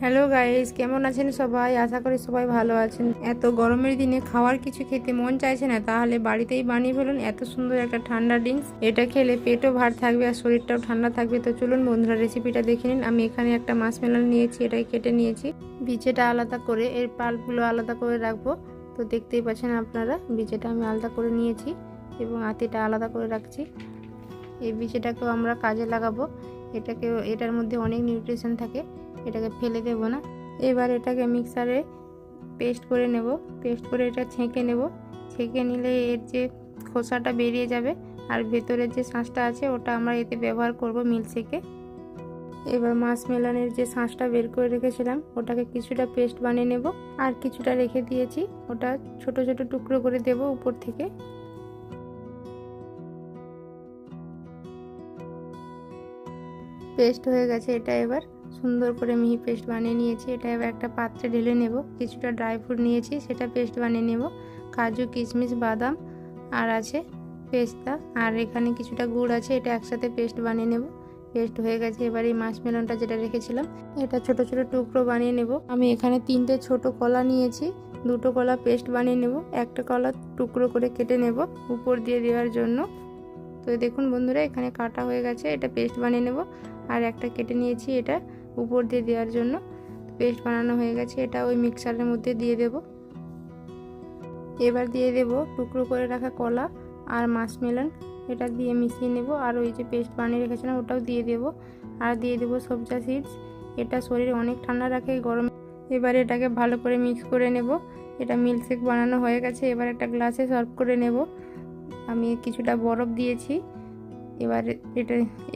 Hello guys, কেমন আছেন সবাই? আশা করি সবাই ভালো আছেন। এত গরমের দিনে খাওয়ার কিছু খেতে মন চাইছে না, তাহলে বাড়িতেই বানিয়ে ফেলুন এত সুন্দর একটা ঠান্ডা ড্রিঙ্কস। এটা খেলে পেটও ভার থাকবে আর শরীরটাও ঠান্ডা থাকবে। তো চলুন বন্ধুরা, রেসিপিটা দেখে নিন। আমি এখানে একটা মাশমেলন নিয়েছি, এটাই কেটে নিয়েছি। বিচেটা আলাদা করে, এর পাল্পগুলো আলাদা করে রাখবো। তো দেখতেই পাচ্ছেন আপনারা, বিচেটা আমি আলাদা করে নিয়েছি এবং আতিটা আলাদা করে রাখছি। এই বিচেটাকেও আমরা কাজে লাগাবো। এটার মধ্যে অনেক নিউট্রিশন থাকে, এটাকে ফেলে দেব না। এবার এটাকে মিক্সারে পেস্ট করে নেব। পেস্ট করে এটা ছেঁকে নেব। ছেঁকে নিলে এর যে খোসাটা বেরিয়ে যাবে আর ভেতরের যে শাঁসটা আছে ওটা আমরা এতে ব্যবহার করব মিল্কশেকে। এবার মাশমেলনের যে শাঁসটা বের করে রেখেছিলাম ওটাকে কিছুটা পেস্ট বানিয়ে নেব আর কিছুটা রেখে দিয়েছি, ওটা ছোট ছোট টুকরো করে দেব উপর থেকে। পেস্ট হয়ে গেছে, এটা এবার সুন্দর করে মিহি পেস্ট বানিয়ে নিয়েছি। এটা এবার একটা পাত্রে ঢেলে নেব। কিছুটা ড্রাই ফ্রুট নিয়েছি, সেটা পেস্ট বানিয়ে নেব। কাজু, কিশমিশ, বাদাম আর আছে পেস্তা, আর এখানে কিছুটা গুড় আছে, এটা একসাথে পেস্ট বানিয়ে নেব। পেস্ট হয়ে গেছে। এবার এই মাশমেলনটা যেটা রেখেছিলাম এটা ছোট ছোট টুকরো বানিয়ে নেব। আমি এখানে 3টে ছোট কলা নিয়েছি, 2টো কলা পেস্ট বানিয়ে নেব। একটা কলা টুকরো করে কেটে নেব উপর দিয়ে দেওয়ার জন্য। তো দেখুন বন্ধুরা, এখানে কাটা হয়ে গেছে, এটা পেস্ট বানিয়ে নেব। আর একটা কেটে নিয়েছি, এটা উপর দিয়ে দেওয়ার জন্য। পেস্ট বানানো হয়ে গেছে, এটা ওই মিক্সারের মধ্যে দিয়ে দেব। এবার দিয়ে দেব টুকরো করে রাখা কলা আর মাশমেলন, এটা দিয়ে মিশিয়ে নেব। আর ওই যে পেস্ট বানিয়ে রেখেছিলাম ওটাও দিয়ে দেব। আর দিয়ে দেব সবজা সিডস, এটা শরীরে অনেক ঠান্ডা রাখে গরম। এবার এটাকে ভালো করে মিক্স করে নেব। এটা মিল্কশেক বানানো হয়ে গেছে। এবার একটা গ্লাসে সার্ভ করে নেব। আমি কিছুটা বরফ দিয়েছি। এবার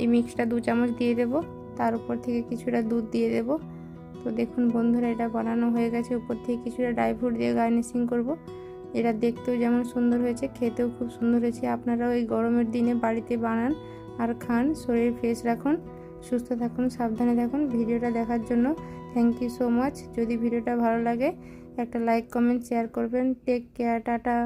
এই মিক্সটা 2 চামচ দিয়ে দেব, তার উপর থেকে কিছুটা দুধ দিয়ে দেব। তো দেখুন বন্ধুরা, এটা বানানো হয়ে গেছে। উপর থেকে কিছুটা ড্রাই ফ্রুট দিয়ে গার্নিশিং করব। এটা দেখতেও যেমন সুন্দর হয়েছে, খেতেও খুব সুন্দর হয়েছে। আপনারাও এই গরমের দিনে বাড়িতে বানান আর খান। শরীর ফ্রেশ রাখুন, সুস্থ থাকুন, সাবধানে থাকুন। ভিডিওটা দেখার জন্য থ্যাংক ইউ সো মাচ। যদি ভিডিওটা ভালো লাগে একটা লাইক, কমেন্ট, শেয়ার করবেন। Take care, tata.